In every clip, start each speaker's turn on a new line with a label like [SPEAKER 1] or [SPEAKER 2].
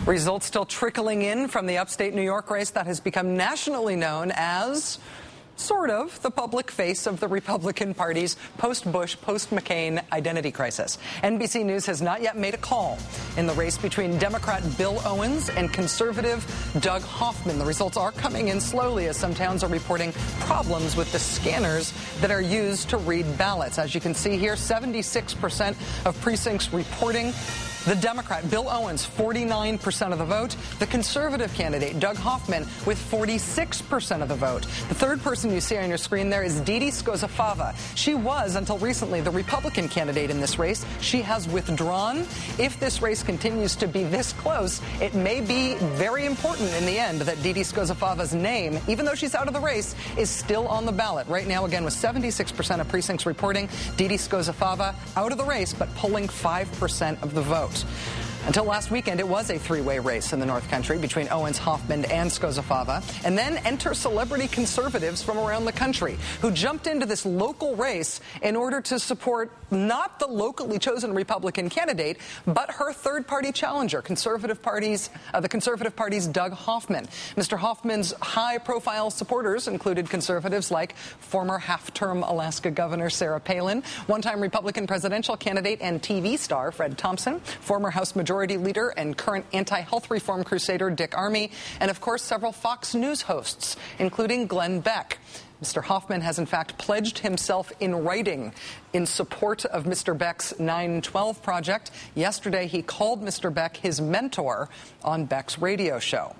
[SPEAKER 1] Results still trickling in from the upstate New York race that has become nationally known as sort of the public face of the Republican Party's post-Bush, post-McCain identity crisis. NBC News has not yet made a call in the race between Democrat Bill Owens and conservative Doug Hoffman. The results are coming in slowly as some towns are reporting problems with the scanners that are used to read ballots. As you can see here, 76% of precincts reporting the Democrat, Bill Owens, 49% of the vote. The conservative candidate, Doug Hoffman, with 46% of the vote. The third person you see on your screen there is Didi Skozafava. She was, until recently, the Republican candidate in this race. She has withdrawn. If this race continues to be this close, it may be very important in the end that Didi Skozafava's name, even though she's out of the race, is still on the ballot. Right now, again, with 76% of precincts reporting Didi Skozafava out of the race, but pulling 5% of the vote. Until last weekend, it was a three-way race in the North Country between Owens, Hoffman, and Skozafava. And then enter celebrity conservatives from around the country who jumped into this local race in order to support not the locally chosen Republican candidate, but her third-party challenger, the Conservative Party's Doug Hoffman. Mr. Hoffman's high-profile supporters included conservatives like former half-term Alaska Governor Sarah Palin, one-time Republican presidential candidate and TV star Fred Thompson, former House Majority Leader and current anti-health reform crusader Dick Armey, and of course several Fox News hosts, including Glenn Beck. Mr. Hoffman has in fact pledged himself in writing in support of Mr. Beck's 9/12 project. Yesterday he called Mr. Beck his mentor on Beck's radio show.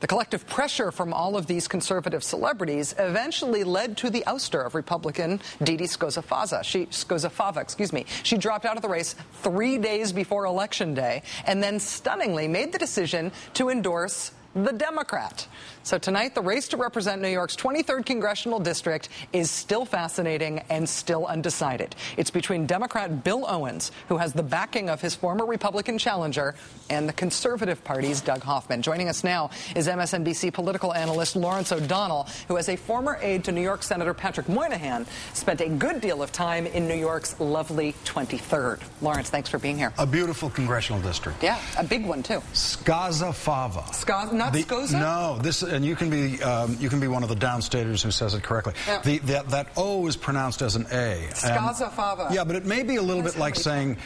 [SPEAKER 1] The collective pressure from all of these conservative celebrities eventually led to the ouster of Republican Didi Skozafava. She dropped out of the race 3 days before Election Day and then stunningly made the decision to endorse the Democrat. So tonight, the race to represent New York's 23rd congressional district is still fascinating and still undecided. It's between Democrat Bill Owens, who has the backing of his former Republican challenger, and the Conservative Party's Doug Hoffman. Joining us now is MSNBC political analyst Lawrence O'Donnell, who, as a former aide to New York Senator Patrick Moynihan, spent a good deal of time in New York's lovely 23rd. Lawrence, thanks for being here.
[SPEAKER 2] A beautiful congressional district.
[SPEAKER 1] Yeah, a big one, too.
[SPEAKER 2] Skozafava.
[SPEAKER 1] Not Skoza?
[SPEAKER 2] No, and you can be one of the downstaters who says it correctly. Yeah. That O is pronounced as an A.
[SPEAKER 1] Skozafava.
[SPEAKER 2] Yeah, but it may be a little bit like saying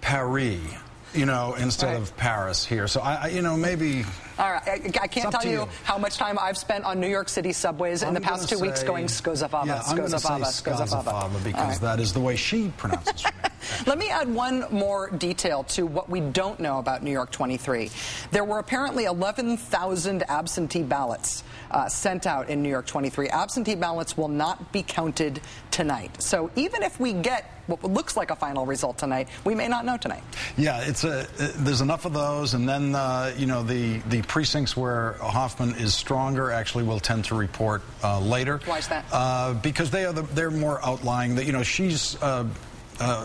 [SPEAKER 2] Paris, instead of Paris here. So maybe.
[SPEAKER 1] All right, I can't tell you how much time I've spent on New York City subways in the past 2 weeks going Skozafava,
[SPEAKER 2] yeah, Skozafava, because that is the way she pronounces her name.
[SPEAKER 1] Let me add one more detail to what we don't know about New York 23. There were apparently 11,000 absentee ballots sent out in New York 23. Absentee ballots will not be counted tonight. So even if we get what looks like a final result tonight, we may not know tonight.
[SPEAKER 2] Yeah, there's enough of those, and then the precincts where Hoffman is stronger actually will tend to report later.
[SPEAKER 1] Why is that?
[SPEAKER 2] Because they're more outlying. She's.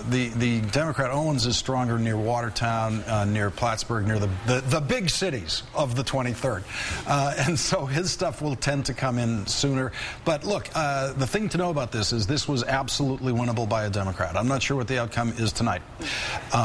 [SPEAKER 2] The Democrat Owens is stronger near Watertown, near Plattsburgh, near the big cities of the 23rd. And so his stuff will tend to come in sooner. But look, the thing to know about this is this was absolutely winnable by a Democrat. I'm not sure what the outcome is tonight.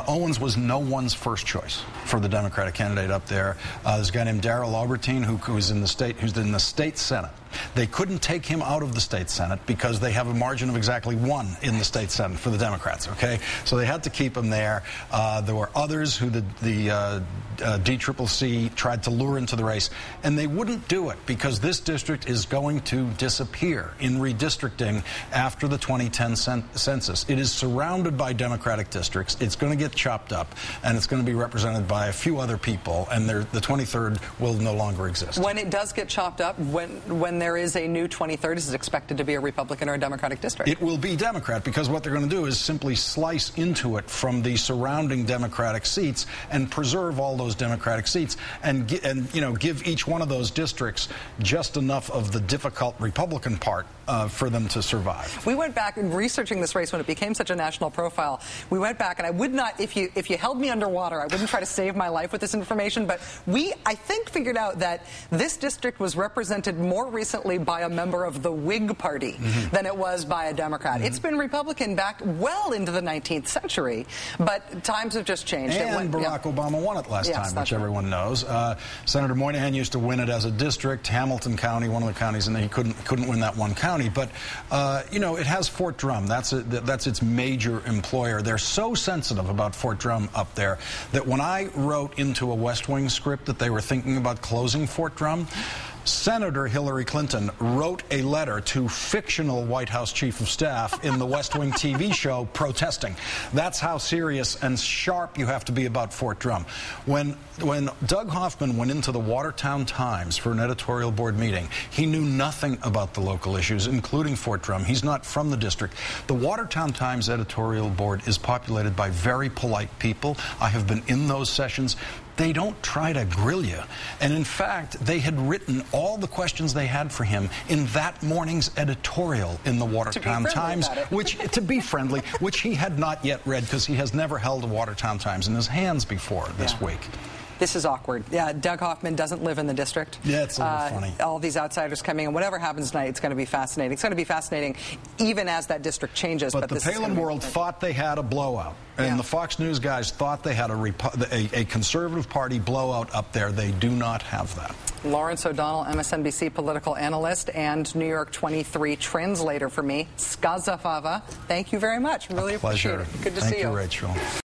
[SPEAKER 2] Owens was no one's first choice for the Democratic candidate up there. There's a guy named Darrell Albertine who's in the state Senate. They couldn't take him out of the state Senate because they have a margin of exactly 1 in the state Senate for the Democrats, okay? So they had to keep him there. There were others who the DCCC tried to lure into the race, and they wouldn't do it because this district is going to disappear in redistricting after the 2010 census. It is surrounded by Democratic districts. It's going to get chopped up, and it's going to be represented by a few other people, and the 23rd will no longer exist.
[SPEAKER 1] When it does get chopped up, when there is a new 23rd, is it expected to be a Republican or a Democratic district?
[SPEAKER 2] It will be Democrat, because what they're going to do is simply slice into it from the surrounding Democratic seats and preserve all those Democratic seats and give each one of those districts just enough of the difficult Republican part for them to survive.
[SPEAKER 1] We went back in researching this race when it became such a national profile. We went back, and I would not, if you held me underwater, I wouldn't try to save my life with this information, but I think, figured out that this district was represented more recently recently by a member of the Whig Party than it was by a Democrat. It's been Republican back well into the 19th century, but times have just changed.
[SPEAKER 2] And Barack Obama won it last time, which everyone knows. Senator Moynihan used to win it as a district. Hamilton County, one of the counties, and he couldn't win that one county. But you know, it has Fort Drum. That's its major employer. They're so sensitive about Fort Drum up there that when I wrote into a West Wing script that they were thinking about closing Fort Drum, Senator Hillary Clinton wrote a letter to fictional White House Chief of Staff in the West Wing TV show protesting. That's how serious and sharp you have to be about Fort Drum. When Doug Hoffman went into the Watertown Times for an editorial board meeting, he knew nothing about the local issues, including Fort Drum. He's not from the district. The Watertown Times editorial board is populated by very polite people. I have been in those sessions. They don't try to grill you. And in fact, they had written all the questions they had for him in that morning's editorial in the Watertown Times, which, to be friendly, which he had not yet read because he has never held a Watertown Times in his hands before this week.
[SPEAKER 1] This is awkward. Yeah, Doug Hoffman doesn't live in the district.
[SPEAKER 2] Yeah, it's a little funny.
[SPEAKER 1] All these outsiders coming in. Whatever happens tonight, it's going to be fascinating. It's going to be fascinating even as that district changes.
[SPEAKER 2] But the Palin world thought they had a blowout. And the Fox News guys thought they had a conservative party blowout up there. They do not have that.
[SPEAKER 1] Lawrence O'Donnell, MSNBC political analyst and NY-23 translator for me. Skazafava. Thank you very much. Really appreciate it. Good to see you.
[SPEAKER 2] Thank you, Rachel.